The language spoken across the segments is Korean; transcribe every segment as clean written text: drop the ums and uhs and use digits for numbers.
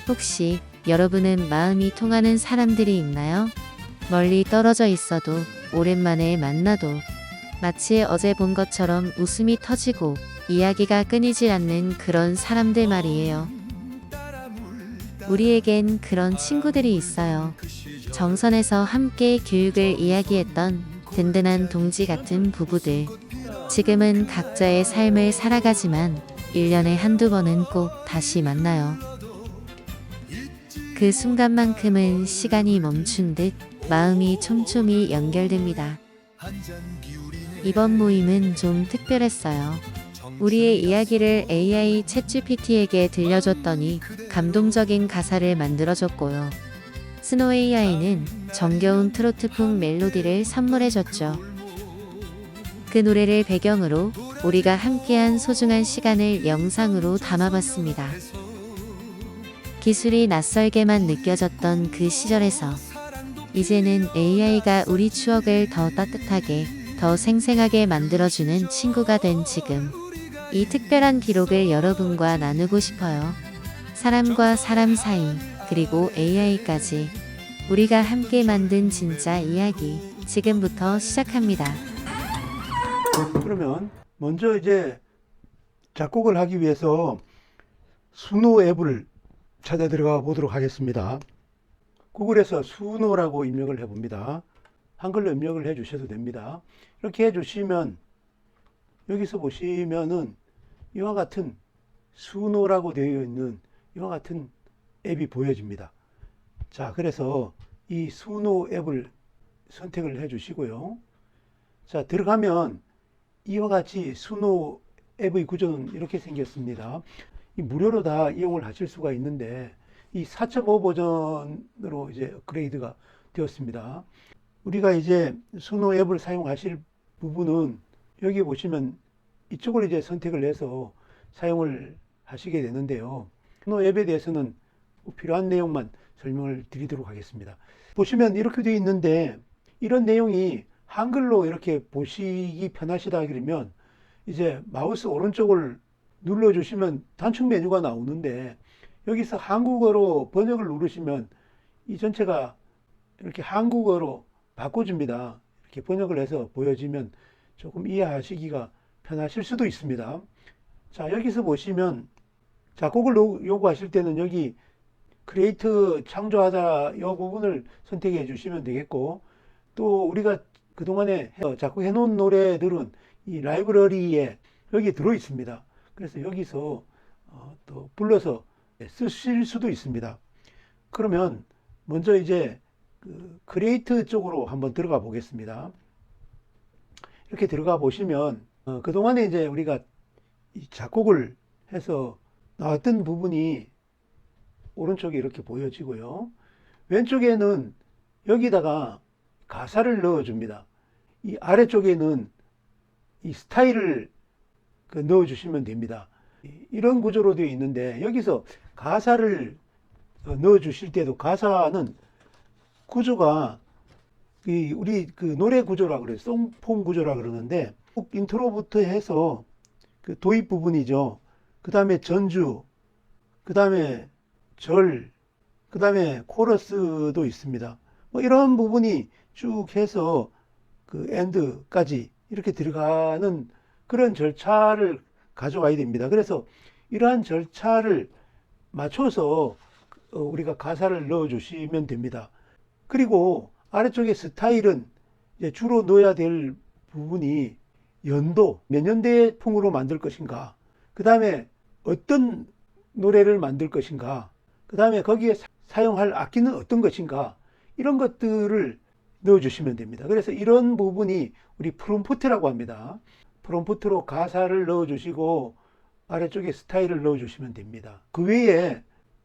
혹시 여러분은 마음이 통하는 사람들이 있나요? 멀리 떨어져 있어도 오랜만에 만나도 마치 어제 본 것처럼 웃음이 터지고 이야기가 끊이질 않는 그런 사람들 말이에요. 우리에겐 그런 친구들이 있어요. 정선에서 함께 교육을 이야기했던 든든한 동지 같은 부부들. 지금은 각자의 삶을 살아가지만 1년에 한두 번은 꼭 다시 만나요. 그 순간만큼은 시간이 멈춘 듯 마음이 촘촘히 연결됩니다. 이번 모임은 좀 특별했어요. 우리의 이야기를 AI 챗GPT에게 들려줬더니 감동적인 가사를 만들어줬고요. 스노 AI는 정겨운 트로트풍 멜로디를 선물해줬죠. 그 노래를 배경으로 우리가 함께한 소중한 시간을 영상으로 담아봤습니다. 기술이 낯설게만 느껴졌던 그 시절에서 이제는 AI가 우리 추억을 더 따뜻하게, 더 생생하게 만들어주는 친구가 된 지금, 이 특별한 기록을 여러분과 나누고 싶어요. 사람과 사람 사이, 그리고 AI까지 우리가 함께 만든 진짜 이야기, 지금부터 시작합니다. 그러면 먼저 이제 작곡을 하기 위해서 수노 앱을 찾아 들어가 보도록 하겠습니다. 구글에서 수노라고 입력을 해봅니다. 한글로 입력을 해 주셔도 됩니다. 이렇게 해 주시면 여기서 보시면은 이와 같은 수노라고 되어 있는 이와 같은 앱이 보여집니다. 자, 그래서 이 수노 앱을 선택을 해 주시고요. 자, 들어가면 이와 같이 수노 앱의 구조는 이렇게 생겼습니다. 이 무료로 다 이용을 하실 수가 있는데 이 4.5 버전으로 이제 업그레이드가 되었습니다. 우리가 이제 수노 앱을 사용하실 부분은 여기 보시면 이쪽을 이제 선택을 해서 사용을 하시게 되는데요. 수노 앱에 대해서는 필요한 내용만 설명을 드리도록 하겠습니다. 보시면 이렇게 되어 있는데 이런 내용이 한글로 이렇게 보시기 편하시다 그러면 이제 마우스 오른쪽을 눌러주시면 단축 메뉴가 나오는데 여기서 한국어로 번역을 누르시면 이 전체가 이렇게 한국어로 바꿔줍니다. 이렇게 번역을 해서 보여지면 조금 이해하시기가 편하실 수도 있습니다. 자, 여기서 보시면 작곡을 요구하실 때는 여기 크리에이트 창조하자 이 부분을 선택해 주시면 되겠고, 또 우리가 그동안에 작곡해 놓은 노래들은 이 라이브러리에 여기 들어 있습니다. 그래서 여기서 또 불러서 쓰실 수도 있습니다. 그러면 먼저 이제 그 크리에이트 쪽으로 한번 들어가 보겠습니다. 이렇게 들어가 보시면 그동안에 이제 우리가 이 작곡을 해서 나왔던 부분이 오른쪽에 이렇게 보여지고요. 왼쪽에는 여기다가 가사를 넣어줍니다. 이 아래쪽에는 이 스타일을 넣어주시면 됩니다. 이런 구조로 되어 있는데 여기서 가사를 넣어주실 때도 가사는 구조가 우리 그 노래 구조라 그래요. 송폼 구조라 그러는데 인트로부터 해서 그 도입 부분이죠. 그 다음에 전주, 그 다음에 절, 그 다음에 코러스도 있습니다. 뭐 이런 부분이 쭉 해서 그 엔드까지 이렇게 들어가는 그런 절차를 가져와야 됩니다. 그래서 이러한 절차를 맞춰서 우리가 가사를 넣어 주시면 됩니다. 그리고 아래쪽에 스타일은 이제 주로 넣어야 될 부분이 연도, 몇 년대 풍으로 만들 것인가, 그 다음에 어떤 노래를 만들 것인가, 그 다음에 거기에 사용할 악기는 어떤 것인가, 이런 것들을 넣어주시면 됩니다. 그래서 이런 부분이 우리 프롬프트라고 합니다. 프롬프트로 가사를 넣어주시고 아래쪽에 스타일을 넣어주시면 됩니다. 그 외에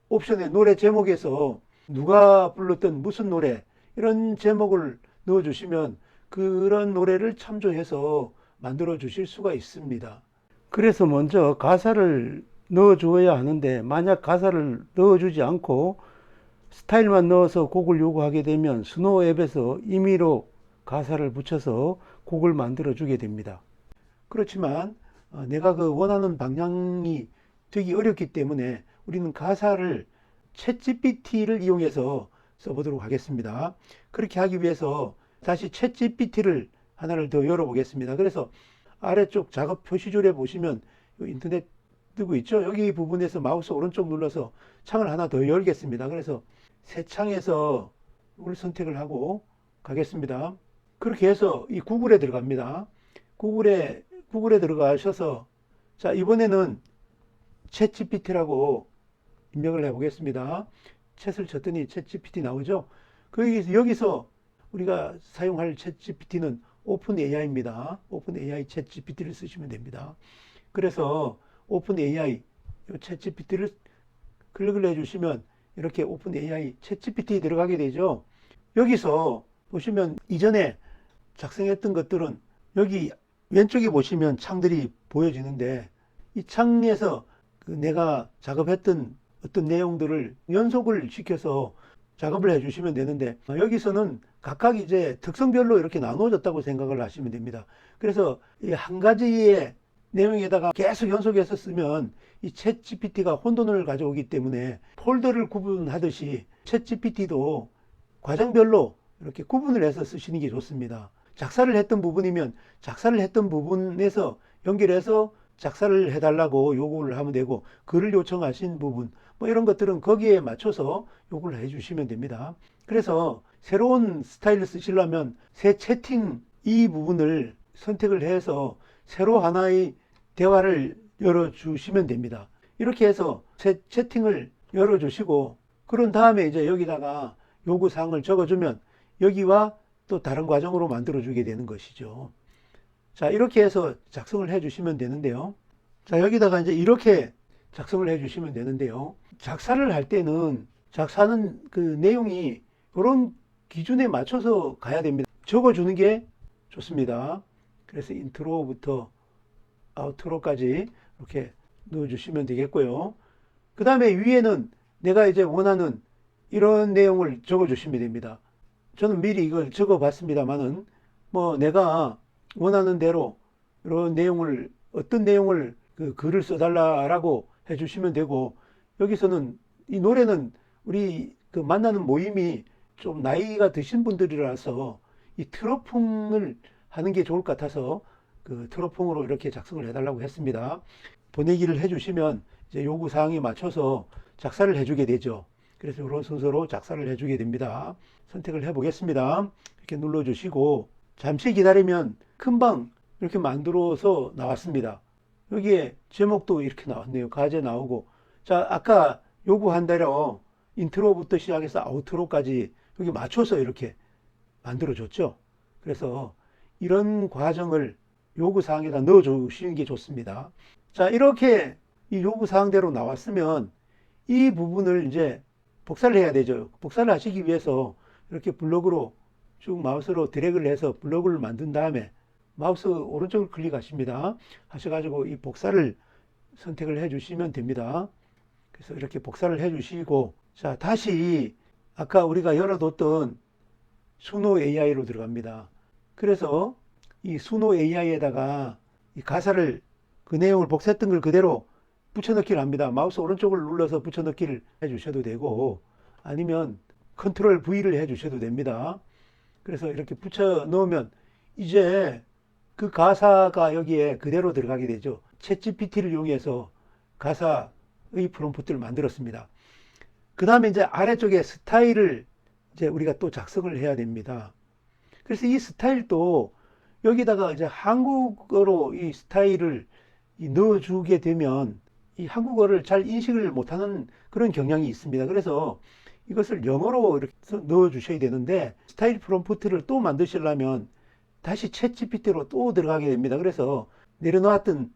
옵션에 노래 제목에서 누가 불렀던 무슨 노래 이런 제목을 넣어주시면 그런 노래를 참조해서 만들어 주실 수가 있습니다. 그래서 먼저 가사를 넣어 주어야 하는데 만약 가사를 넣어 주지 않고 스타일만 넣어서 곡을 요구하게 되면 스노우 앱에서 임의로 가사를 붙여서 곡을 만들어 주게 됩니다. 그렇지만 내가 그 원하는 방향이 되기 어렵기 때문에 우리는 가사를 챗GPT를 이용해서 써보도록 하겠습니다. 그렇게 하기 위해서 다시 챗GPT를 하나를 더 열어보겠습니다. 그래서 아래쪽 작업 표시줄에 보시면 인터넷 뜨고 있죠. 여기 부분에서 마우스 오른쪽 눌러서 창을 하나 더 열겠습니다. 그래서 새 창에서 이걸 선택을 하고 가겠습니다. 그렇게 해서 이 구글에 들어갑니다. 구글에 들어가셔서 자, 이번에는 챗GPT라고 입력을 해 보겠습니다. 챗을 쳤더니 챗GPT 나오죠. 여기서 우리가 사용할 챗GPT는 오픈 AI입니다. 오픈 AI 챗GPT를 쓰시면 됩니다. 그래서 오픈 AI 챗GPT를 클릭을 해주시면 이렇게 오픈 AI 챗GPT 들어가게 되죠. 여기서 보시면 이전에 작성했던 것들은 여기 왼쪽에 보시면 창들이 보여지는데 이 창에서 내가 작업했던 어떤 내용들을 연속을 시켜서 작업을 해주시면 되는데 여기서는 각각 이제 특성별로 이렇게 나누어졌다고 생각을 하시면 됩니다. 그래서 이 한 가지의 내용에다가 계속 연속해서 쓰면 이 챗 GPT가 혼돈을 가져오기 때문에 폴더를 구분하듯이 챗 GPT도 과정별로 이렇게 구분을 해서 쓰시는 게 좋습니다. 작사를 했던 부분이면 작사를 했던 부분에서 연결해서 작사를 해달라고 요구를 하면 되고, 글을 요청하신 부분 뭐 이런 것들은 거기에 맞춰서 요구를 해주시면 됩니다. 그래서 새로운 스타일을 쓰시려면 새 채팅 이 부분을 선택을 해서 새로 하나의 대화를 열어주시면 됩니다. 이렇게 해서 새 채팅을 열어주시고 그런 다음에 이제 여기다가 요구사항을 적어주면 여기와 또 다른 과정으로 만들어주게 되는 것이죠. 자, 이렇게 해서 작성을 해주시면 되는데요. 자, 여기다가 이제 이렇게 작성을 해주시면 되는데요. 작사를 할 때는 작사는 그 내용이 이런 기준에 맞춰서 가야 됩니다. 적어주는 게 좋습니다. 그래서 인트로부터 아우트로까지 이렇게 넣어주시면 되겠고요. 그 다음에 위에는 내가 이제 원하는 이런 내용을 적어주시면 됩니다. 저는 미리 이걸 적어봤습니다만은 뭐 내가 원하는 대로 이런 내용을 어떤 내용을 그 글을 써달라라고 해주시면 되고, 여기서는 이 노래는 우리 그 만나는 모임이 좀 나이가 드신 분들이라서 이 트로풍을 하는 게 좋을 것 같아서 그 트로풍으로 이렇게 작성을 해달라고 했습니다. 보내기를 해주시면 이제 요구 사항에 맞춰서 작사를 해주게 되죠. 그래서 이런 순서로 작사를 해주게 됩니다. 선택을 해보겠습니다. 이렇게 눌러주시고 잠시 기다리면 금방 이렇게 만들어서 나왔습니다. 여기에 제목도 이렇게 나왔네요. 가제 나오고, 자, 아까 요구한 대로 인트로부터 시작해서 아우트로까지 여기 맞춰서 이렇게 만들어줬죠. 그래서 이런 과정을 요구사항에다 넣어주시는 게 좋습니다. 자, 이렇게 이 요구사항대로 나왔으면 이 부분을 이제 복사를 해야 되죠. 복사를 하시기 위해서 이렇게 블록으로 쭉 마우스로 드래그를 해서 블록을 만든 다음에 마우스 오른쪽을 클릭하십니다. 하셔가지고 이 복사를 선택을 해주시면 됩니다. 그래서 이렇게 복사를 해주시고, 자, 다시 아까 우리가 열어뒀던 수노 AI로 들어갑니다. 그래서 이 수노 AI에다가 이 가사를 그 내용을 복사했던 걸 그대로 붙여넣기를 합니다. 마우스 오른쪽을 눌러서 붙여넣기를 해주셔도 되고 아니면 컨트롤 V를 해주셔도 됩니다. 그래서 이렇게 붙여 넣으면 이제 그 가사가 여기에 그대로 들어가게 되죠. 챗GPT를 이용해서 가사의 프롬프트를 만들었습니다. 그 다음에 이제 아래쪽에 스타일을 이제 우리가 또 작성을 해야 됩니다. 그래서 이 스타일도 여기다가 이제 한국어로 이 스타일을 넣어주게 되면 이 한국어를 잘 인식을 못하는 그런 경향이 있습니다. 그래서 이것을 영어로 이렇게 넣어 주셔야 되는데 스타일 프롬프트를 또 만드시려면 다시 챗 GPT로 또 들어가게 됩니다. 그래서 내려놓았던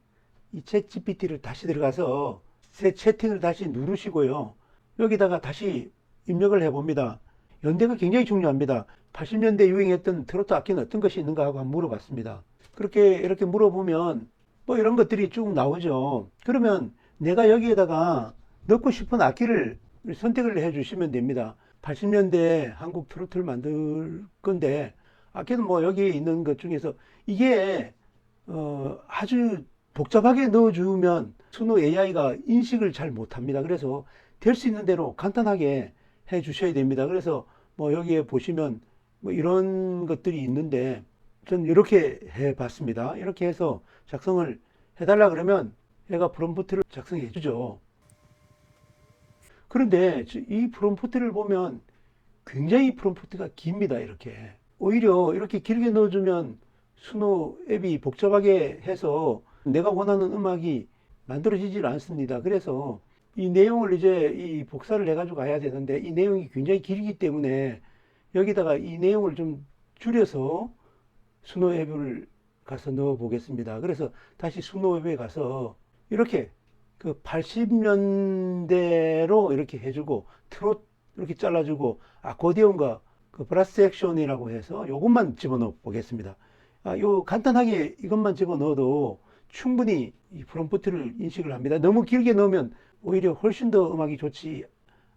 이 챗 GPT를 다시 들어가서 새 채팅을 다시 누르시고요. 여기다가 다시 입력을 해봅니다. 연대가 굉장히 중요합니다. 80년대 유행했던 트로트 악기는 어떤 것이 있는가 하고 한번 물어봤습니다. 그렇게 이렇게 물어보면 뭐 이런 것들이 쭉 나오죠. 그러면 내가 여기에다가 넣고 싶은 악기를 선택을 해 주시면 됩니다. 80년대 한국 트로트를 만들 건데 악기는 뭐 여기에 있는 것 중에서 이게 아주 복잡하게 넣어주면 수노 AI가 인식을 잘 못합니다. 그래서 될 수 있는 대로 간단하게 해 주셔야 됩니다. 그래서 뭐 여기에 보시면 뭐 이런 것들이 있는데 저는 이렇게 해 봤습니다. 이렇게 해서 작성을 해달라 그러면 얘가 프롬프트를 작성해 주죠. 그런데 이 프롬프트를 보면 굉장히 프롬프트가 깁니다. 이렇게. 오히려 이렇게 길게 넣어주면 수노 앱이 복잡하게 해서 내가 원하는 음악이 만들어지질 않습니다. 그래서 이 내용을 이제 이 복사를 해가지고 가야 되는데 이 내용이 굉장히 길기 때문에 여기다가 이 내용을 좀 줄여서 수노 앱을 가서 넣어 보겠습니다. 그래서 다시 수노 앱에 가서 이렇게 그 80년대로 이렇게 해주고 트롯 이렇게 잘라주고 아코디언과 그 브라스 액션이라고 해서 요것만 집어넣어 보겠습니다. 요 간단하게 이것만 집어넣어도 충분히 이 프롬프트를 인식을 합니다. 너무 길게 넣으면 오히려 훨씬 더 음악이 좋지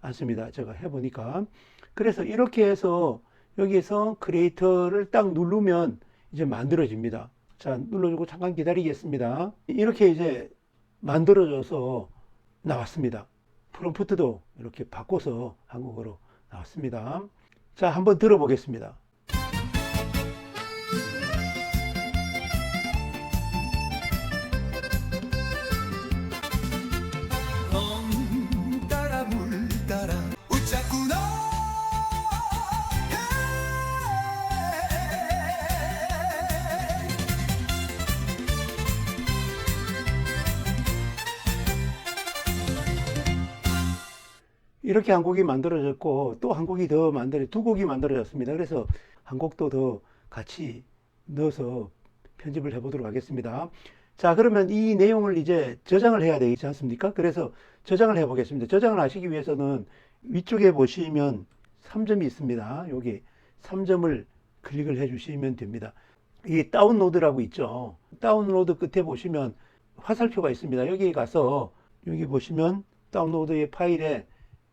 않습니다. 제가 해보니까. 그래서 이렇게 해서 여기에서 크리에이터를 딱 누르면 이제 만들어집니다. 자, 눌러주고 잠깐 기다리겠습니다. 이렇게 이제 만들어져서 나왔습니다. 프롬프트도 이렇게 바꿔서 한국어로 나왔습니다. 자, 한번 들어보겠습니다. 멍 따라 물 따라 웃자꾸나 이렇게 한 곡이 만들어졌고 또 한 곡이 더 두 곡이 만들어졌습니다. 그래서 한 곡도 더 같이 넣어서 편집을 해보도록 하겠습니다. 자, 그러면 이 내용을 이제 저장을 해야 되지 않습니까? 그래서 저장을 해 보겠습니다. 저장을 하시기 위해서는 위쪽에 보시면 3점이 있습니다. 여기 3점을 클릭을 해 주시면 됩니다. 이 다운로드라고 있죠. 다운로드 끝에 보시면 화살표가 있습니다. 여기 가서 여기 보시면 다운로드의 파일에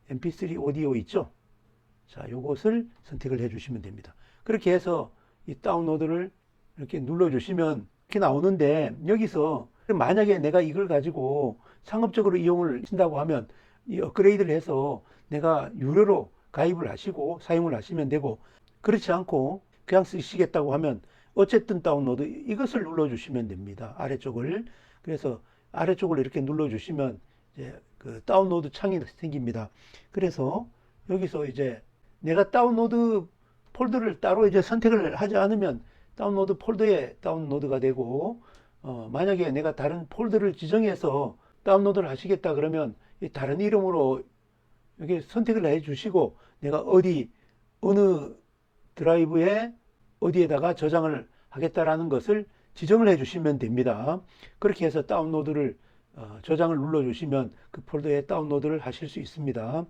mp3 오디오 있죠. 자, 요것을 선택을 해 주시면 됩니다. 그렇게 해서 이 다운로드를 이렇게 눌러 주시면 이렇게 나오는데 여기서 만약에 내가 이걸 가지고 상업적으로 이용을 하신다고 하면 이 업그레이드를 해서 내가 유료로 가입을 하시고 사용을 하시면 되고, 그렇지 않고 그냥 쓰시겠다고 하면 어쨌든 다운로드 이것을 눌러 주시면 됩니다. 아래쪽을. 그래서 아래쪽을 이렇게 눌러 주시면 이제 그 다운로드 창이 생깁니다. 그래서 여기서 이제 내가 다운로드 폴더를 따로 이제 선택을 하지 않으면 다운로드 폴더에 다운로드가 되고, 만약에 내가 다른 폴더를 지정해서 다운로드를 하시겠다 그러면 다른 이름으로 여기 선택을 해 주시고 내가 어느 드라이브에 어디에다가 저장을 하겠다라는 것을 지정을 해 주시면 됩니다. 그렇게 해서 다운로드를 저장을 눌러 주시면 그 폴더에 다운로드를 하실 수 있습니다.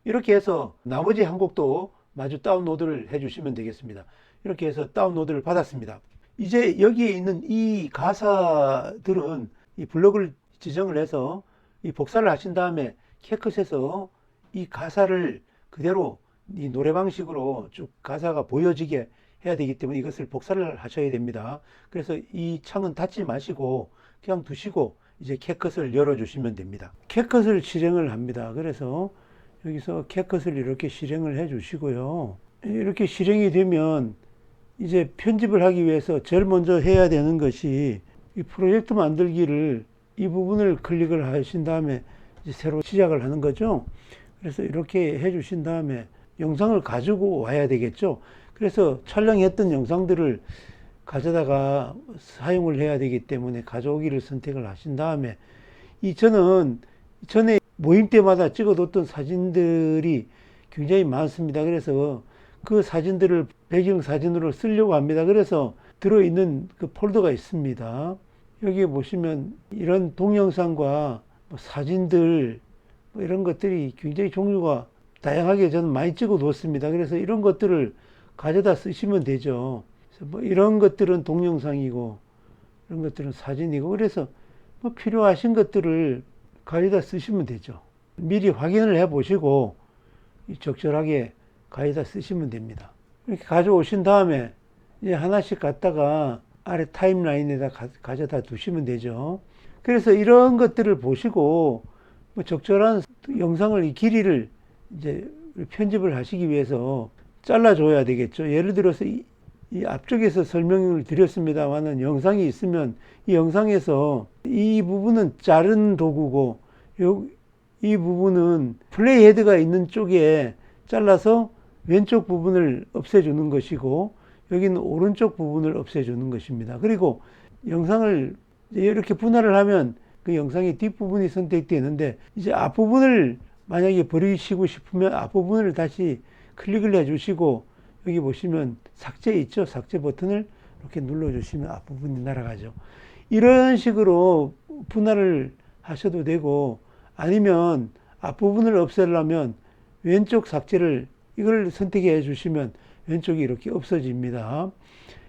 이렇게 해서 나머지 한 곡도 마주 다운로드를 해 주시면 되겠습니다. 이렇게 해서 다운로드를 받았습니다. 이제 여기에 있는 이 가사들은 이 블럭을 지정을 해서 이 복사를 하신 다음에 캡컷에서 이 가사를 그대로 이 노래 방식으로 쭉 가사가 보여지게 해야 되기 때문에 이것을 복사를 하셔야 됩니다. 그래서 이 창은 닫지 마시고 그냥 두시고 이제 캡컷을 열어주시면 됩니다. 캡컷을 실행을 합니다. 그래서 여기서 캡컷을 이렇게 실행을 해 주시고요. 이렇게 실행이 되면 이제 편집을 하기 위해서 제일 먼저 해야 되는 것이 이 프로젝트 만들기를 이 부분을 클릭을 하신 다음에 이제 새로 시작을 하는 거죠. 그래서 이렇게 해 주신 다음에 영상을 가지고 와야 되겠죠. 그래서 촬영했던 영상들을 가져다가 사용을 해야 되기 때문에 가져오기를 선택을 하신 다음에 저는 전에 모임 때마다 찍어뒀던 사진들이 굉장히 많습니다. 그래서 그 사진들을 배경 사진으로 쓰려고 합니다. 그래서 들어있는 그 폴더가 있습니다. 여기에 보시면 이런 동영상과 사진들 이런 것들이 굉장히 종류가 다양하게 저는 많이 찍어뒀습니다. 그래서 이런 것들을 가져다 쓰시면 되죠. 뭐 이런 것들은 동영상이고 이런 것들은 사진이고, 그래서 뭐 필요하신 것들을 가져다 쓰시면 되죠. 미리 확인을 해 보시고 적절하게 가져다 쓰시면 됩니다. 이렇게 가져오신 다음에 이제 하나씩 갖다가 아래 타임라인에다 가져다 두시면 되죠. 그래서 이런 것들을 보시고 뭐 적절한 영상을 이 길이를 이제 편집을 하시기 위해서 잘라줘야 되겠죠. 예를 들어서 이 앞쪽에서 설명을 드렸습니다만은 영상이 있으면 이 영상에서 이 부분은 자른 도구고 이 부분은 플레이 헤드가 있는 쪽에 잘라서 왼쪽 부분을 없애주는 것이고 여기는 오른쪽 부분을 없애주는 것입니다. 그리고 영상을 이렇게 분할을 하면 그 영상의 뒷부분이 선택되는데 이제 앞부분을 만약에 버리시고 싶으면 앞부분을 다시 클릭을 해주시고 여기 보시면 삭제 있죠? 삭제 버튼을 이렇게 눌러주시면 앞부분이 날아가죠. 이런 식으로 분할을 하셔도 되고 아니면 앞부분을 없애려면 왼쪽 삭제를 이걸 선택해 주시면 왼쪽이 이렇게 없어집니다.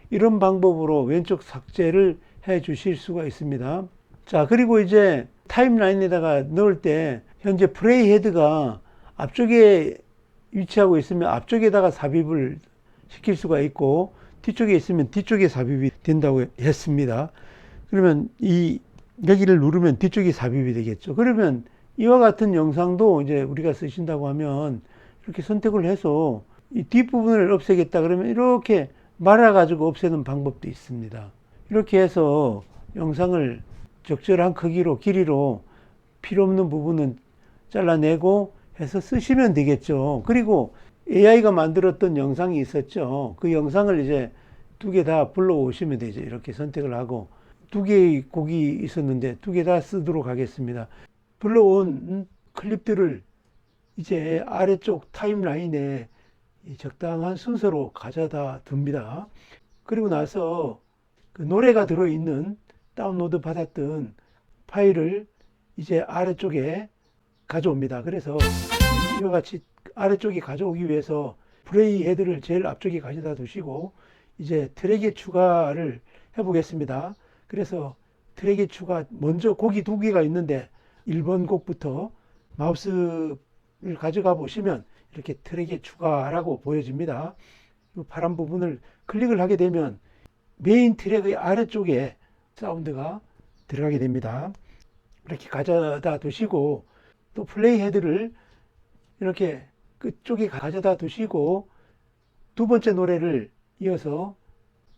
이런 방법으로 왼쪽 삭제를 해 주실 수가 있습니다. 자, 그리고 이제 타임라인에다가 넣을 때 현재 플레이 헤드가 앞쪽에 위치하고 있으면 앞쪽에다가 삽입을 시킬 수가 있고 뒤쪽에 있으면 뒤쪽에 삽입이 된다고 했습니다. 그러면 여기를 누르면 뒤쪽이 삽입이 되겠죠. 그러면 이와 같은 영상도 이제 우리가 쓰신다고 하면 이렇게 선택을 해서 이 뒷부분을 없애겠다 그러면 이렇게 말아가지고 없애는 방법도 있습니다. 이렇게 해서 영상을 적절한 크기로 길이로 필요 없는 부분은 잘라내고 해서 쓰시면 되겠죠. 그리고 AI가 만들었던 영상이 있었죠. 그 영상을 이제 2개 다 불러오시면 되죠. 이렇게 선택을 하고 2개의 곡이 있었는데 2개 다 쓰도록 하겠습니다. 불러온 클립들을 이제 아래쪽 타임라인에 적당한 순서로 가져다 둡니다. 그리고 나서 그 노래가 들어있는 다운로드 받았던 파일을 이제 아래쪽에 가져옵니다. 그래서 이와 같이 아래쪽에 가져오기 위해서 플레이 헤드를 제일 앞쪽에 가져다 두시고 이제 트랙의 추가를 해보겠습니다. 그래서 트랙의 추가 먼저 곡이 2개가 있는데 1번 곡부터 마우스를 가져가 보시면 이렇게 트랙의 추가라고 보여집니다. 이 파란 부분을 클릭을 하게 되면 메인 트랙의 아래쪽에 사운드가 들어가게 됩니다. 이렇게 가져다 두시고 또 플레이 헤드를 이렇게 끝쪽에 가져다 두시고 2번째 노래를 이어서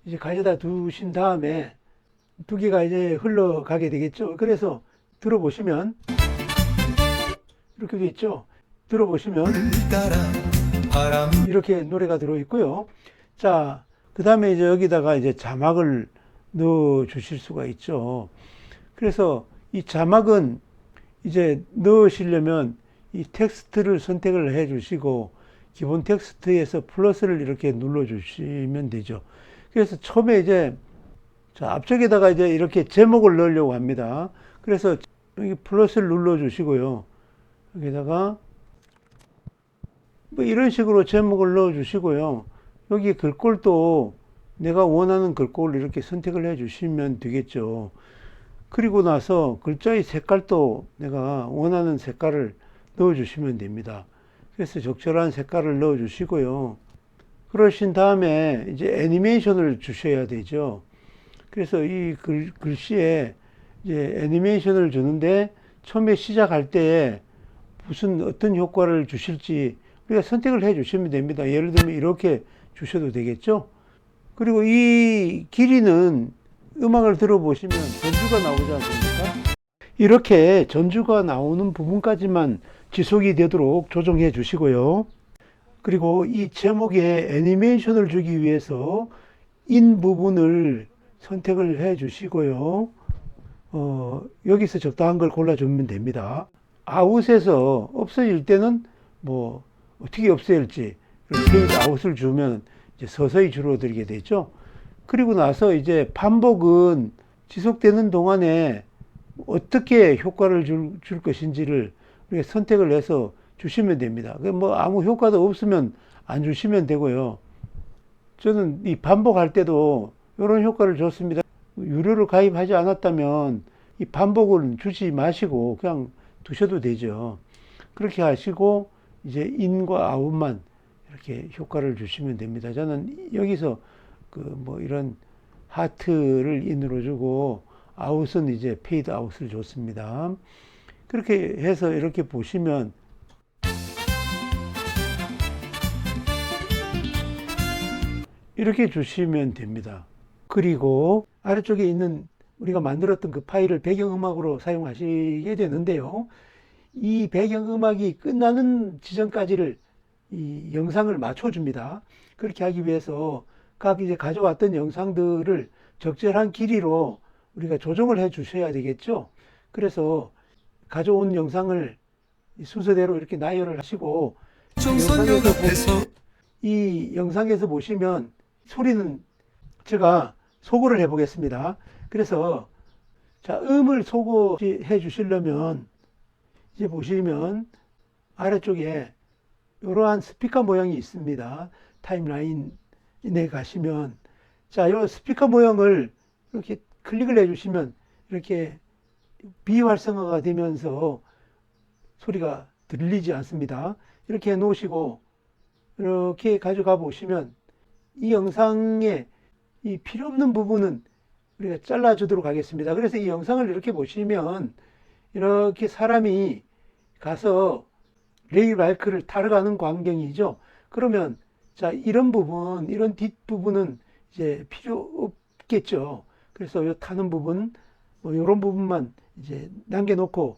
이제 가져다 두신 다음에 2개가 이제 흘러가게 되겠죠. 그래서 들어보시면 이렇게 돼 있죠. 들어보시면 이렇게 노래가 들어 있고요. 자, 그 다음에 이제 여기다가 이제 자막을 넣어 주실 수가 있죠. 그래서 이 자막은 이제 넣으시려면 이 텍스트를 선택을 해 주시고 기본 텍스트에서 플러스를 이렇게 눌러 주시면 되죠. 그래서 처음에 이제 자, 앞쪽에다가 이제 이렇게 제목을 넣으려고 합니다. 그래서 여기 플러스를 눌러 주시고요. 여기다가 뭐 이런 식으로 제목을 넣어 주시고요. 여기 글꼴도 내가 원하는 글꼴을 이렇게 선택을 해 주시면 되겠죠. 그리고 나서 글자의 색깔도 내가 원하는 색깔을 넣어 주시면 됩니다. 그래서 적절한 색깔을 넣어 주시고요. 그러신 다음에 이제 애니메이션을 주셔야 되죠. 그래서 이 글씨에 이제 애니메이션을 주는데 처음에 시작할 때 무슨 어떤 효과를 주실지 우리가 선택을 해 주시면 됩니다. 예를 들면 이렇게 주셔도 되겠죠. 그리고 이 길이는 음악을 들어보시면 전주가 나오지 않습니까? 이렇게 전주가 나오는 부분까지만 지속이 되도록 조정해 주시고요. 그리고 이 제목에 애니메이션을 주기 위해서 인 부분을 선택을 해 주시고요. 여기서 적당한 걸 골라주면 됩니다. 아웃에서 없어질 때는 뭐 어떻게 없애야 할지 페이지 아웃을 주면 이제 서서히 줄어들게 되죠. 그리고 나서 이제 반복은 지속되는 동안에 어떻게 효과를 줄 것인지를 우리가 선택을 해서 주시면 됩니다. 뭐 아무 효과도 없으면 안 주시면 되고요. 저는 이 반복할 때도 이런 효과를 줬습니다. 유료를 가입하지 않았다면 이 반복은 주지 마시고 그냥 두셔도 되죠. 그렇게 하시고 이제 인과 아웃만 이렇게 효과를 주시면 됩니다. 저는 여기서 그 뭐 이런 하트를 인으로 주고 아웃은 이제 페이드 아웃을 줬습니다. 그렇게 해서 이렇게 보시면 이렇게 주시면 됩니다. 그리고 아래쪽에 있는 우리가 만들었던 그 파일을 배경음악으로 사용하시게 되는데요. 이 배경음악이 끝나는 지점까지를 이 영상을 맞춰줍니다. 그렇게 하기 위해서 각 이제 가져왔던 영상들을 적절한 길이로 우리가 조정을 해 주셔야 되겠죠. 그래서 가져온 영상을 순서대로 이렇게 나열을 하시고 정선역 앞에서 이 영상에서 보시면 소리는 제가 소거를 해 보겠습니다. 그래서 자, 음을 소거해 주시려면 이제 보시면 아래쪽에 이러한 스피커 모양이 있습니다. 타임라인에 가시면 자, 이 스피커 모양을 이렇게 클릭을 해 주시면 이렇게 비활성화가 되면서 소리가 들리지 않습니다. 이렇게 해 놓으시고 이렇게 가져가 보시면 이 영상에 이 필요 없는 부분은 우리가 잘라주도록 하겠습니다. 그래서 이 영상을 이렇게 보시면 이렇게 사람이 가서 레일바이크를 타러 가는 광경이죠. 그러면 자, 이런 부분, 이런 뒷부분은 이제 필요 없겠죠. 그래서 이 타는 부분, 뭐 이런 부분만 이제 남겨놓고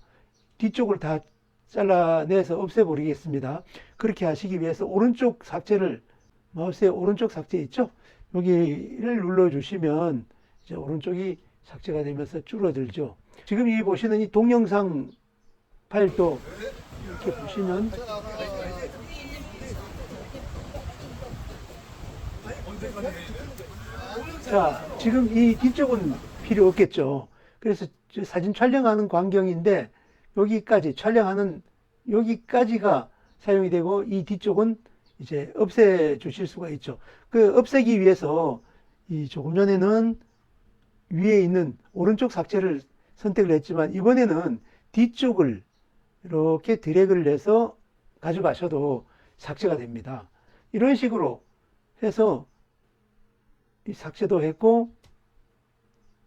뒤쪽을 다 잘라내서 없애버리겠습니다. 그렇게 하시기 위해서 오른쪽 삭제를 마우스의 오른쪽 삭제 있죠? 여기를 눌러주시면 이제 오른쪽이 삭제가 되면서 줄어들죠. 지금 이 보시는 이 동영상 파일도 이렇게 보시면 자, 지금 이 뒤쪽은 필요 없겠죠. 그래서 사진 촬영하는 광경인데 여기까지 촬영하는 여기까지가 사용이 되고 이 뒤쪽은 이제 없애 주실 수가 있죠. 그 없애기 위해서 이 조금 전에는 위에 있는 오른쪽 삭제를 선택을 했지만 이번에는 뒤쪽을 이렇게 드래그를 해서 가져가셔도 삭제가 됩니다. 이런 식으로 해서 이 삭제도 했고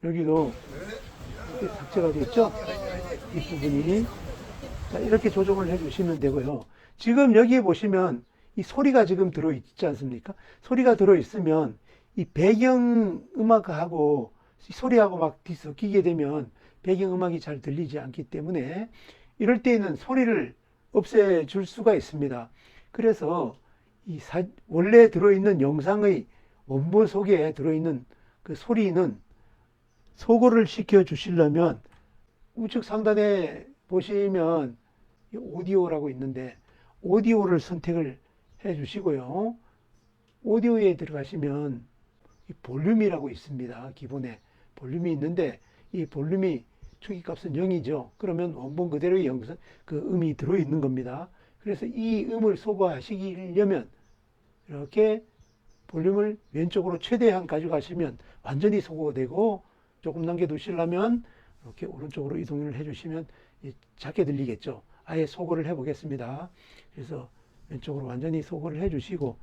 여기도 이렇게 삭제가 됐죠. 이 부분이 자, 이렇게 조정을 해주시면 되고요. 지금 여기에 보시면 이 소리가 지금 들어있지 않습니까? 소리가 들어있으면 이 배경음악하고 소리하고 막 뒤섞이게 되면 배경음악이 잘 들리지 않기 때문에 이럴 때에는 소리를 없애줄 수가 있습니다. 그래서 이 원래 들어있는 영상의 원본 속에 들어있는 그 소리는 소거를 시켜 주시려면 우측 상단에 보시면 오디오라고 있는데 오디오를 선택을 해 주시고요. 오디오에 들어가시면 이 볼륨이라고 있습니다. 기본에 볼륨이 있는데 이 볼륨이 초기값은 0이죠. 그러면 원본 그대로의 영상, 그 음이 들어있는 겁니다. 그래서 이 음을 소거하시려면 이렇게 볼륨을 왼쪽으로 최대한 가져가시면 완전히 소거되고 조금 남겨두시려면 이렇게 오른쪽으로 이동을 해주시면 작게 들리겠죠. 아예 소거를 해보겠습니다. 그래서 왼쪽으로 완전히 소거를 해주시고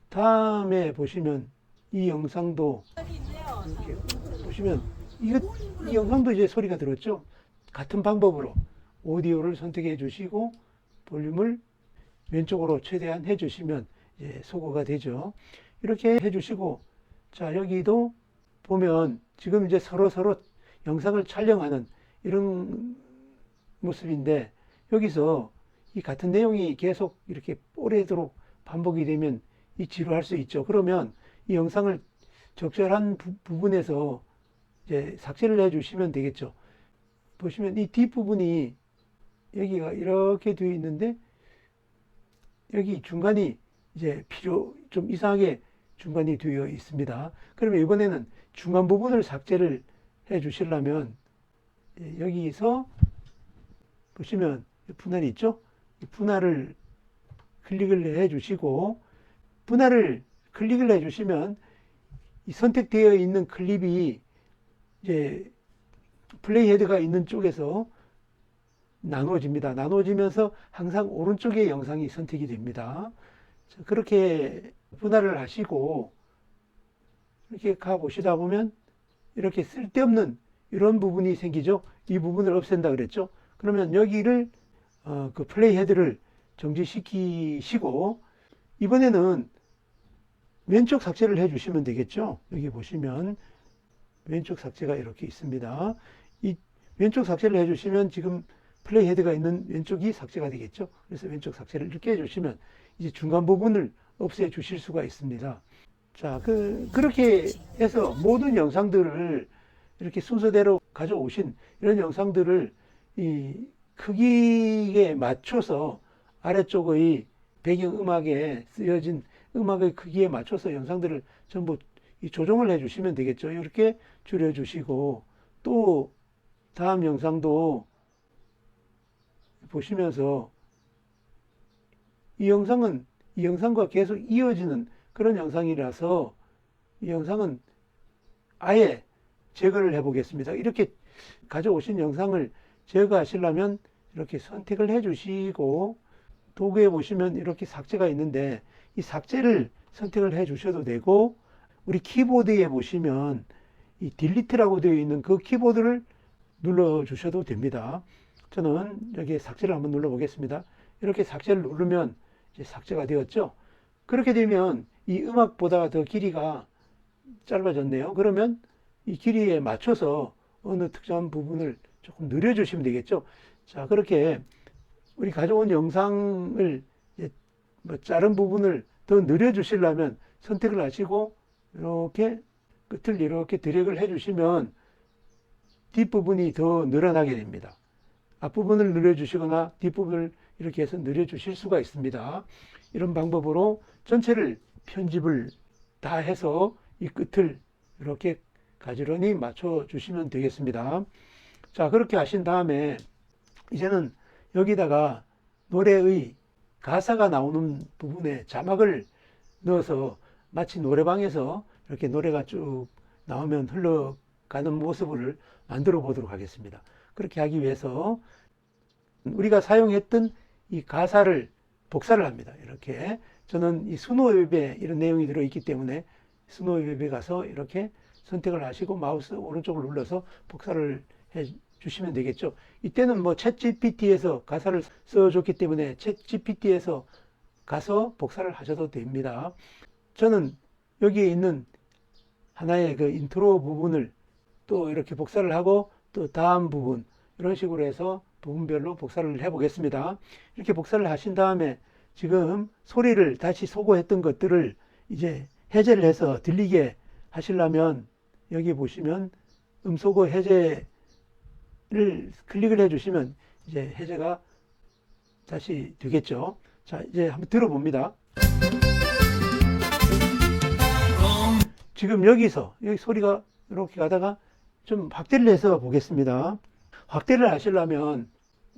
다음에 보시면 이 영상도 이렇게 보시면 이 영상도 이제 소리가 들었죠. 같은 방법으로 오디오를 선택해 주시고 볼륨을 왼쪽으로 최대한 해주시면 이제 소거가 되죠. 이렇게 해주시고 자 여기도 보면 지금 이제 서로 영상을 촬영하는 이런 모습인데 여기서 이 같은 내용이 계속 이렇게 오래도록 반복이 되면 이 지루할 수 있죠. 그러면 이 영상을 적절한 부분에서 이제 삭제를 해 주시면 되겠죠. 보시면 이 뒷부분이 여기가 이렇게 되어 있는데 여기 중간이 이제 좀 이상하게 중간이 되어 있습니다. 그러면 이번에는 중간 부분을 삭제를 해 주시려면 여기서 보시면 분할이 있죠? 이 분할을 클릭을 해 주시고 분할을 클릭을 해 주시면 이 선택되어 있는 클립이 이제 플레이 헤드가 있는 쪽에서 나눠집니다. 나눠지면서 항상 오른쪽의 영상이 선택이 됩니다. 자, 그렇게 분할을 하시고 이렇게 가 보시다 보면 이렇게 쓸데없는 이런 부분이 생기죠. 이 부분을 없앤다 그랬죠. 그러면 여기를 그 플레이 헤드를 정지시키시고 이번에는 왼쪽 삭제를 해 주시면 되겠죠. 여기 보시면 왼쪽 삭제가 이렇게 있습니다. 이 왼쪽 삭제를 해 주시면 지금 플레이 헤드가 있는 왼쪽이 삭제가 되겠죠. 그래서 왼쪽 삭제를 이렇게 해 주시면 이제 중간 부분을 없애 주실 수가 있습니다. 자, 그렇게 해서 모든 영상들을 이렇게 순서대로 가져오신 이런 영상들을 이 크기에 맞춰서 아래쪽의 배경 음악에 쓰여진 음악의 크기에 맞춰서 영상들을 전부 조정을 해 주시면 되겠죠. 이렇게 줄여 주시고 또 다음 영상도 보시면서 이 영상은 이 영상과 계속 이어지는 그런 영상이라서 이 영상은 아예 제거를 해 보겠습니다. 이렇게 가져오신 영상을 제거하시려면 이렇게 선택을 해 주시고 도구에 보시면 이렇게 삭제가 있는데 이 삭제를 선택을 해 주셔도 되고 우리 키보드에 보시면 이 딜리트라고 되어 있는 그 키보드를 눌러 주셔도 됩니다. 저는 여기 삭제를 한번 눌러 보겠습니다. 이렇게 삭제를 누르면 이제 삭제가 되었죠. 그렇게 되면 이 음악보다 더 길이가 짧아졌네요. 그러면 이 길이에 맞춰서 어느 특정한 부분을 조금 늘려주시면 되겠죠. 자, 그렇게 우리 가져온 영상을 뭐 자른 부분을 더 늘려주시려면 선택을 하시고 이렇게 끝을 이렇게 드래그를 해주시면 뒷부분이 더 늘어나게 됩니다. 앞부분을 늘려주시거나 뒷부분을 이렇게 해서 늘려주실 수가 있습니다. 이런 방법으로 전체를 편집을 다 해서 이 끝을 이렇게 가지런히 맞춰 주시면 되겠습니다. 자, 그렇게 하신 다음에 이제는 여기다가 노래의 가사가 나오는 부분에 자막을 넣어서 마치 노래방에서 이렇게 노래가 쭉 나오면 흘러가는 모습을 만들어 보도록 하겠습니다. 그렇게 하기 위해서 우리가 사용했던 이 가사를 복사를 합니다. 이렇게 저는 이 스노우웹에 이런 내용이 들어있기 때문에 스노우웹에 가서 이렇게 선택을 하시고 마우스 오른쪽을 눌러서 복사를 해 주시면 되겠죠. 이때는 뭐 챗GPT에서 가사를 써줬기 때문에 챗GPT에서 가서 복사를 하셔도 됩니다. 저는 여기에 있는 하나의 그 인트로 부분을 또 이렇게 복사를 하고 또 다음 부분 이런 식으로 해서 부분별로 복사를 해 보겠습니다. 이렇게 복사를 하신 다음에 지금 소리를 다시 소거했던 것들을 이제 해제를 해서 들리게 하시려면 여기 보시면 음소거 해제를 클릭을 해 주시면 이제 해제가 다시 되겠죠. 자, 이제 한번 들어봅니다. 지금 여기서 여기 소리가 이렇게 가다가 좀 확대를 해서 보겠습니다. 확대를 하시려면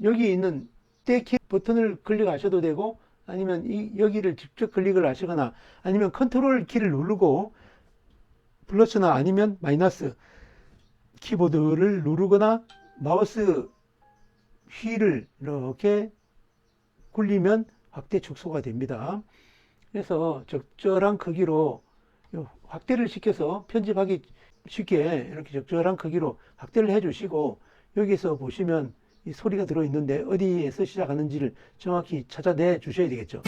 여기 있는 떼키 버튼을 클릭하셔도 되고 아니면 여기를 직접 클릭을 하시거나 아니면 컨트롤 키를 누르고 플러스나 아니면 마이너스 키보드를 누르거나 마우스 휠을 이렇게 굴리면 확대 축소가 됩니다. 그래서 적절한 크기로 확대를 시켜서 편집하기 쉽게 이렇게 적절한 크기로 확대를 해 주시고 여기서 보시면 이 소리가 들어있는데 어디에서 시작하는지를 정확히 찾아내 주셔야 되겠죠.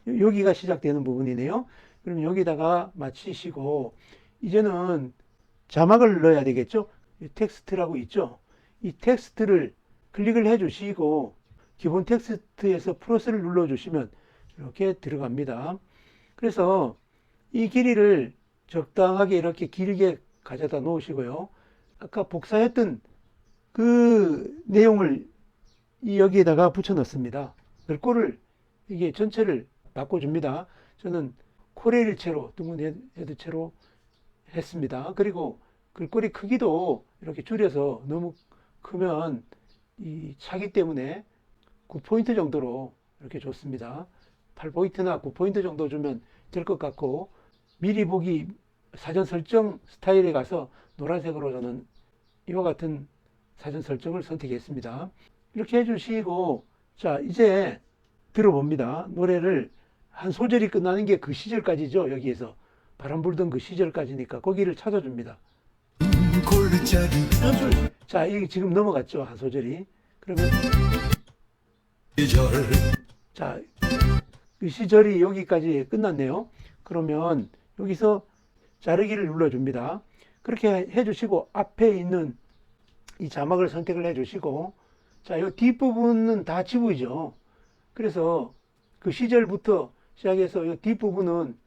여기가 시작되는 부분이네요. 그럼 여기다가 마치시고 이제는 자막을 넣어야 되겠죠. 텍스트라고 있죠. 이 텍스트를 클릭을 해 주시고 기본 텍스트에서 플러스를 눌러 주시면 이렇게 들어갑니다. 그래서 이 길이를 적당하게 이렇게 길게 가져다 놓으시고요. 아까 복사했던 그 내용을 여기에다가 붙여 넣습니다. 글꼴을 이게 전체를 바꿔줍니다. 저는 코레일체로 둥근 헤드체로 했습니다. 그리고 글꼴이 크기도 이렇게 줄여서 너무 크면 이 차기 때문에 9포인트 정도로 이렇게 줬습니다. 8포인트나 9포인트 정도 주면 될 것 같고 미리 보기 사전 설정 스타일에 가서 노란색으로 저는 이와 같은 사전 설정을 선택했습니다. 이렇게 해주시고 자 이제 들어봅니다. 노래를 한 소절이 끝나는 게 그 시절까지죠. 여기에서 바람 불던 그 시절까지니까 거기를 찾아줍니다. 골짜기 연출. 자, 이게 지금 넘어갔죠, 한 소절이. 그러면 시절 자, 그 시절이 여기까지 끝났네요. 그러면 여기서 자르기를 눌러줍니다. 그렇게 해주시고 앞에 있는 이 자막을 선택을 해주시고, 자, 이 뒷부분은 다 지우죠. 그래서 그 시절부터 시작해서 이 뒷부분은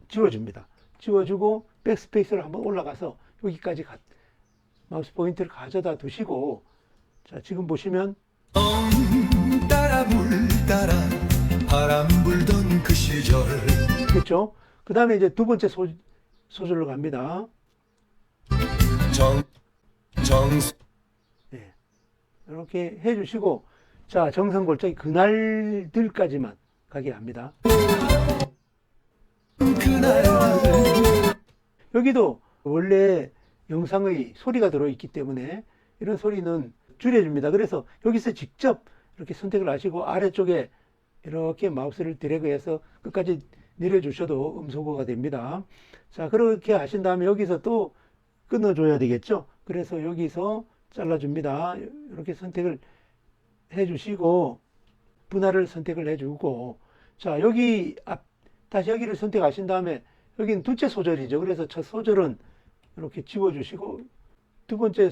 지워줍니다. 지워주고 백스페이스로 한번 올라가서 여기까지 마우스 포인트를 가져다 두시고, 자, 지금 보시면 따라 물 따라 바람 불던 그 시절 그렇죠. 그 다음에 이제 두 번째 소절로 갑니다. 정성 이렇게 해주시고, 자, 정성골짜기 그날들까지만 가게 합니다. 그날 여기도 원래 영상의 소리가 들어있기 때문에 이런 소리는 줄여줍니다. 그래서 여기서 직접 이렇게 선택을 하시고 아래쪽에 이렇게 마우스를 드래그해서 끝까지 내려주셔도 음소거가 됩니다. 자, 그렇게 하신 다음에 여기서 또 끊어줘야 되겠죠. 그래서 여기서 잘라줍니다. 이렇게 선택을 해주시고 분할을 선택을 해주고, 자, 여기 다시 여기를 선택하신 다음에 여기는 둘째 소절이죠. 그래서 첫 소절은 이렇게 지워주시고 두 번째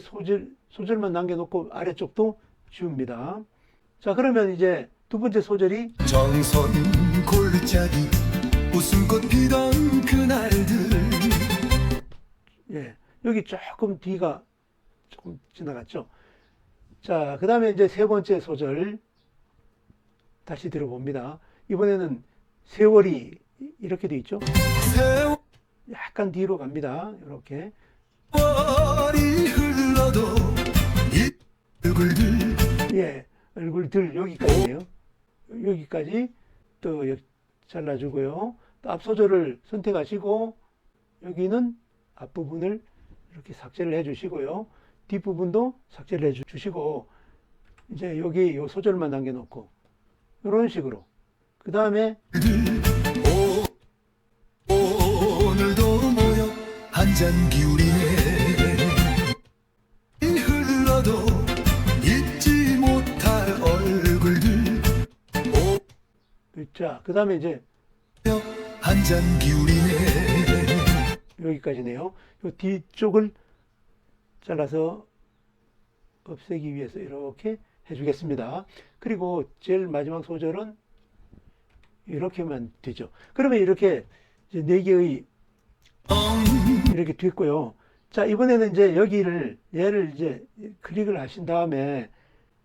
소절만 남겨놓고 아래쪽도 지웁니다. 자, 그러면 이제 두 번째 소절이 정선 골짜기 웃음꽃 피던 그날들 예, 여기 조금 뒤가 조금 지나갔죠. 자, 그 다음에 이제 세 번째 소절 다시 들어봅니다. 이번에는 세월이 이렇게 돼 있죠. 약간 뒤로 갑니다. 이렇게. 세월이 흘러도 이 얼굴들 예, 얼굴들 여기까지네요. 여기까지 또 잘라주고요. 또 앞소절을 선택하시고 여기는 앞부분을 이렇게 삭제를 해주시고요. 뒷부분도 삭제를 해주시고 이제 여기 요 소절만 남겨놓고 이런 식으로 그 다음에 오늘도 모여 한잔 기울이네 흘러도 잊지 못할 얼굴들 자, 그 다음에 이제 한잔 기울이네 여기까지네요. 요 뒤쪽을 잘라서 없애기 위해서 이렇게 해주겠습니다. 그리고 제일 마지막 소절은 이렇게만 되죠. 그러면 이렇게 이제 네 개의 이렇게 됐고요. 자, 이번에는 이제 얘를 이제 클릭을 하신 다음에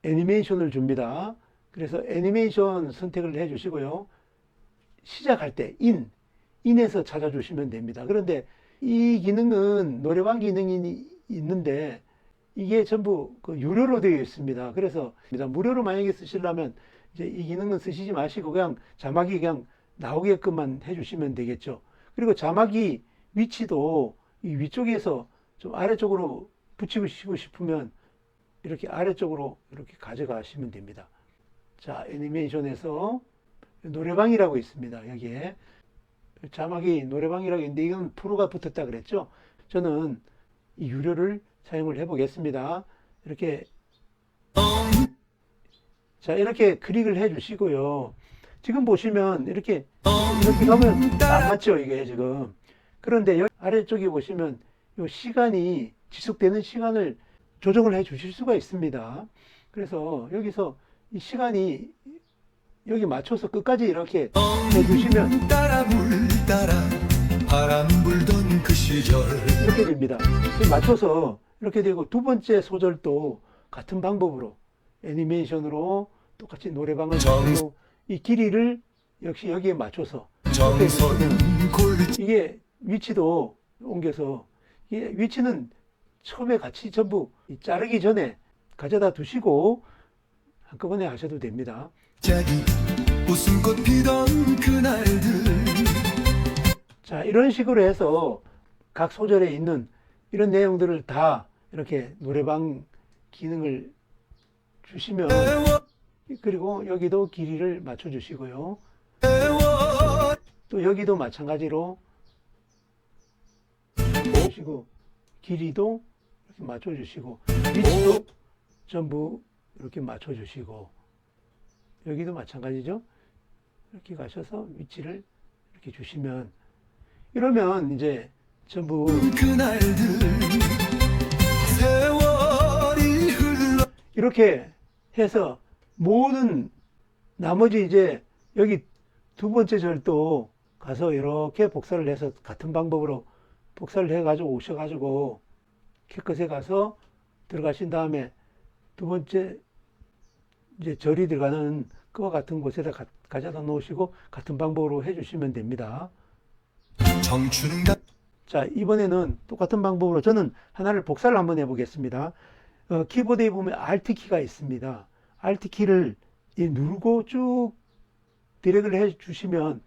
애니메이션을 줍니다. 그래서 애니메이션 선택을 해 주시고요. 시작할 때 인에서 찾아주시면 됩니다. 그런데 이 기능은 노래방 기능이 있는데 이게 전부 그 유료로 되어 있습니다. 그래서 무료로 만약에 쓰시려면 이제 이 기능은 쓰시지 마시고 그냥 자막이 그냥 나오게끔만 해주시면 되겠죠. 그리고 자막이 위치도 이 위쪽에서 좀 아래쪽으로 붙이고 싶으면 이렇게 아래쪽으로 이렇게 가져가시면 됩니다. 자, 애니메이션에서 노래방이라고 있습니다. 여기에 자막이 노래방이라고 있는데 이건 프로가 붙었다 그랬죠. 저는 이 유료를 사용을 해 보겠습니다. 이렇게 자, 이렇게 클릭을 해 주시고요. 지금 보시면 이렇게 가면 딱 맞죠, 이게 지금. 그런데 여기 아래쪽에 보시면 이 시간이 지속되는 시간을 조정을 해 주실 수가 있습니다. 그래서 여기서 이 시간이 여기 맞춰서 끝까지 이렇게 해주시면 따라 물 따라 바람 불던 그 시절 이렇게 됩니다. 맞춰서 이렇게 되고 두 번째 소절도 같은 방법으로 애니메이션으로 똑같이 노래방을 하고 이 길이를 역시 여기에 맞춰서 정선 골 이게 위치도 옮겨서 이게 위치는 처음에 같이 전부 자르기 전에 가져다 두시고 한꺼번에 하셔도 됩니다. 짜기 웃음꽃 피던 그날들 자, 이런 식으로 해서 각 소절에 있는 이런 내용들을 다 이렇게 노래방 기능을 주시면 그리고 여기도 길이를 맞춰 주시고요. 또 여기도 마찬가지로 주시고 길이도 이렇게 맞춰주시고 위치도 전부 이렇게 맞춰주시고 여기도 마찬가지죠. 이렇게 가셔서 위치를 이렇게 주시면 이러면 이제 전부 그날들 세월이 흘러 이렇게 해서 모든 나머지 이제 여기 두 번째 절도 가서 이렇게 복사를 해서 같은 방법으로 복사를 해가지고 오셔가지고 캐컷에 가서 들어가신 다음에 두 번째 이제 절이 들어가는 그와 같은 곳에다 가져다 놓으시고 같은 방법으로 해주시면 됩니다. 청춘은 가 자, 이번에는 똑같은 방법으로 저는 하나를 복사를 한번 해보겠습니다. 키보드에 보면 Alt 키가 있습니다. Alt 키를 누르고 쭉 드래그를 해 주시면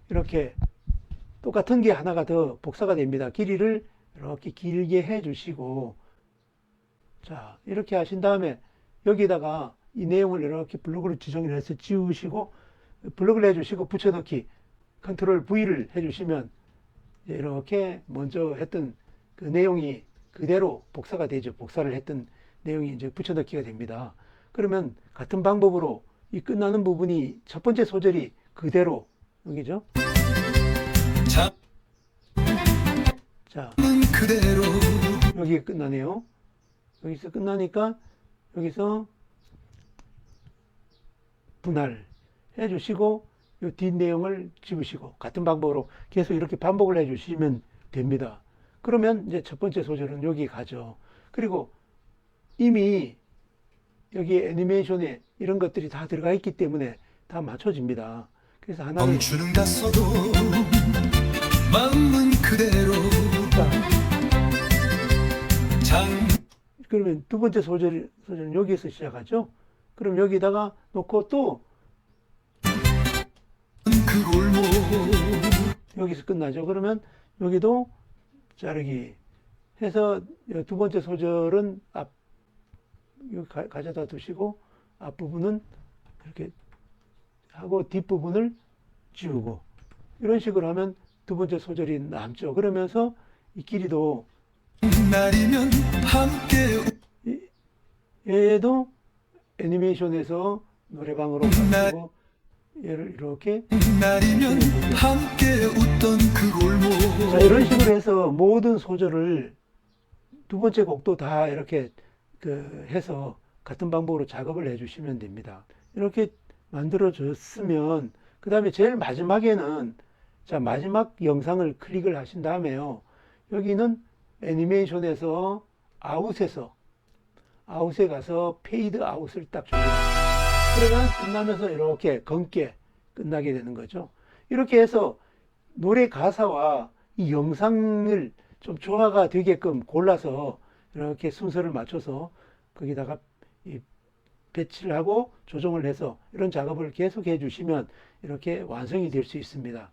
이렇게 똑같은 게 하나가 더 복사가 됩니다. 길이를 이렇게 길게 해 주시고 자, 이렇게 하신 다음에 여기다가 이 내용을 이렇게 블록으로 지정을 해서 지우시고 블록을 해 주시고 붙여넣기 컨트롤 V를 해 주시면 이렇게 먼저 했던 그 내용이 그대로 복사가 되죠. 복사를 했던 내용이 이제 붙여넣기가 됩니다. 그러면 같은 방법으로 이 끝나는 부분이 첫 번째 소절이 그대로 여기죠. 자, 잡는 그대로 여기 끝나네요. 여기서 끝나니까 여기서 분할 해주시고 이 뒷내용을 집으시고 같은 방법으로 계속 이렇게 반복을 해주시면 됩니다. 그러면 이제 첫 번째 소절은 여기 가죠. 그리고 이미 여기 애니메이션에 이런 것들이 다 들어가 있기 때문에 다 맞춰집니다. 그래서 하나를 청춘은 갔어도 마음은 그대로 장 그러면 두 번째 소절은 여기에서 시작하죠. 그럼 여기다가 놓고 또 그 골목 여기서 끝나죠. 그러면 여기도 자르기 해서 두 번째 소절은 앞 여기 가져다 두시고 앞부분은 이렇게 하고 뒷부분을 지우고 이런 식으로 하면 두 번째 소절이 남죠. 그러면서 이 길이도 날이면 함께 얘도 애니메이션에서 노래방으로 가지고 얘를 이렇게 날이면 함께 웃던 그 골목 자, 이런 식으로 해서 모든 소절을 두 번째 곡도 다 이렇게 해서 같은 방법으로 작업을 해주시면 됩니다. 이렇게 만들어졌으면 그 다음에 제일 마지막에는 자 마지막 영상을 클릭을 하신 다음에요. 여기는 애니메이션에서 아웃에 가서 페이드 아웃을 딱 줍니다. 그러면 끝나면서 이렇게 검게 끝나게 되는 거죠. 이렇게 해서 노래 가사와 이 영상을 좀 조화가 되게끔 골라서 이렇게 순서를 맞춰서 거기다가 배치를 하고 조정을 해서 이런 작업을 계속 해주시면 이렇게 완성이 될 수 있습니다.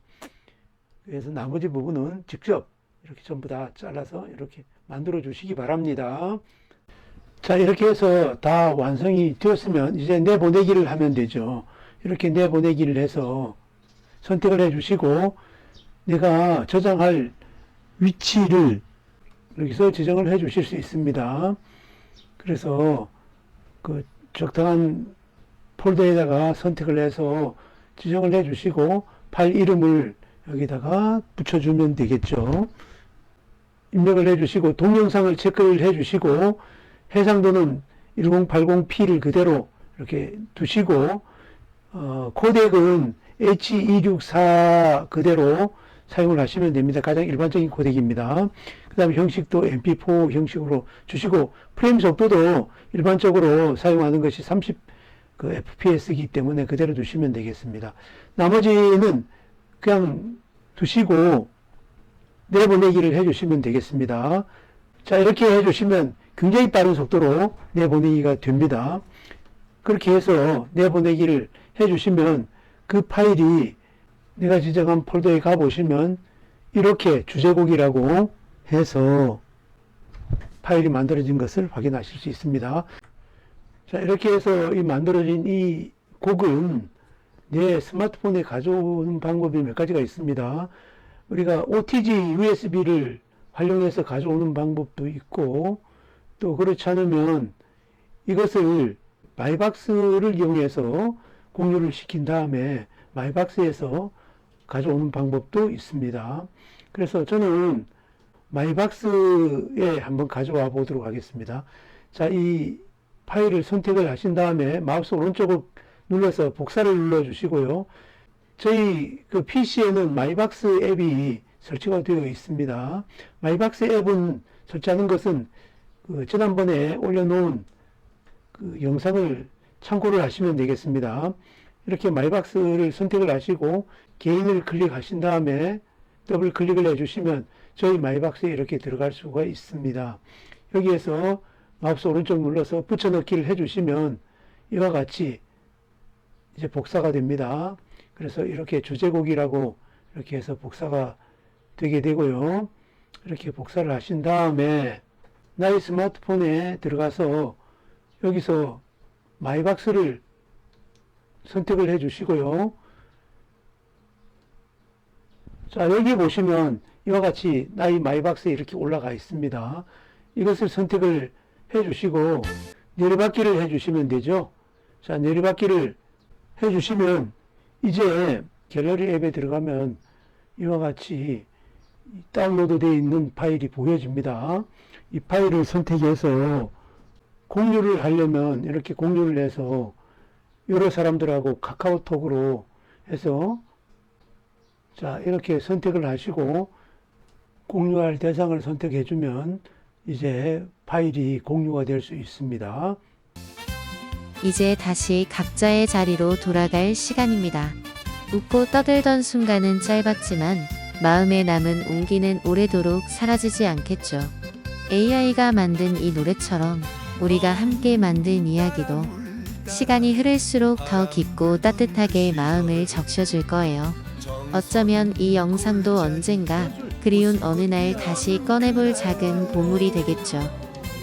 그래서 나머지 부분은 직접 이렇게 전부 다 잘라서 이렇게 만들어 주시기 바랍니다. 자, 이렇게 해서 다 완성이 되었으면 이제 내보내기를 하면 되죠. 이렇게 내보내기를 해서 선택을 해 주시고 내가 저장할 위치를 여기서 지정을 해 주실 수 있습니다. 그래서 그 적당한 폴더에다가 선택을 해서 지정을 해 주시고 파일 이름을 여기다가 붙여주면 되겠죠. 입력을 해 주시고 동영상을 체크를 해 주시고 해상도는 1080p를 그대로 이렇게 두시고 코덱은 H264 그대로 사용을 하시면 됩니다. 가장 일반적인 코덱입니다. 그 다음에 형식도 MP4 형식으로 주시고 프레임 속도도 일반적으로 사용하는 것이 30 FPS이기 때문에 그대로 두시면 되겠습니다. 나머지는 그냥 두시고 내보내기를 해주시면 되겠습니다. 자, 이렇게 해주시면 굉장히 빠른 속도로 내보내기가 됩니다. 그렇게 해서 내보내기를 해주시면 그 파일이 내가 지정한 폴더에 가보시면 이렇게 주제곡이라고 해서 파일이 만들어진 것을 확인하실 수 있습니다. 자, 이렇게 해서 이 만들어진 이 곡은 내 스마트폰에 가져오는 방법이 몇 가지가 있습니다. 우리가 OTG USB를 활용해서 가져오는 방법도 있고, 또 그렇지 않으면 이것을 마이박스를 이용해서 공유를 시킨 다음에 마이박스에서 가져오는 방법도 있습니다. 그래서 저는 마이박스에 한번 가져와 보도록 하겠습니다. 자, 이 파일을 선택을 하신 다음에 마우스 오른쪽을 눌러서 복사를 눌러 주시고요. 저희 그 PC에는 마이박스 앱이 설치가 되어 있습니다. 마이박스 앱은 설치하는 것은 그 지난번에 올려놓은 그 영상을 참고를 하시면 되겠습니다. 이렇게 마이박스를 선택을 하시고 개인을 클릭하신 다음에 더블 클릭을 해주시면 저희 마이박스에 이렇게 들어갈 수가 있습니다. 여기에서 마우스 오른쪽 눌러서 붙여넣기를 해주시면 이와 같이 이제 복사가 됩니다. 그래서 이렇게 주제곡이라고 이렇게 해서 복사가 되게 되고요. 이렇게 복사를 하신 다음에 나의 스마트폰에 들어가서 여기서 마이박스를 선택을 해 주시고요. 자, 여기 보시면 이와 같이 나의 마이박스에 이렇게 올라가 있습니다. 이것을 선택을 해 주시고 내리받기를 해 주시면 되죠. 자, 내리받기를 해 주시면 이제 갤러리 앱에 들어가면 이와 같이 다운로드 되어 있는 파일이 보여집니다. 이 파일을 선택해서 공유를 하려면 이렇게 공유를 해서 여러 사람들하고 카카오톡으로 해서 자, 이렇게 선택을 하시고 공유할 대상을 선택해 주면 이제 파일이 공유가 될 수 있습니다. 이제 다시 각자의 자리로 돌아갈 시간입니다. 웃고 떠들던 순간은 짧았지만 마음에 남은 온기는 오래도록 사라지지 않겠죠. AI가 만든 이 노래처럼 우리가 함께 만든 이야기도 시간이 흐를수록 더 깊고 따뜻하게 마음을 적셔줄 거예요. 어쩌면 이 영상도 언젠가 그리운 어느 날 다시 꺼내볼 작은 보물이 되겠죠.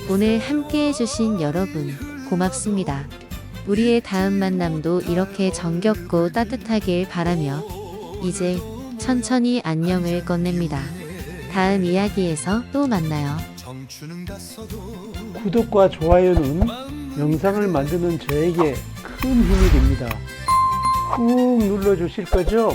오늘 함께 해주신 여러분 고맙습니다. 우리의 다음 만남도 이렇게 정겹고 따뜻하길 바라며 이제 천천히 안녕을 건넵니다. 다음 이야기에서 또 만나요. 구독과 좋아요는 영상을 만드는 저에게 큰 힘이 됩니다. 꾹 눌러 주실 거죠?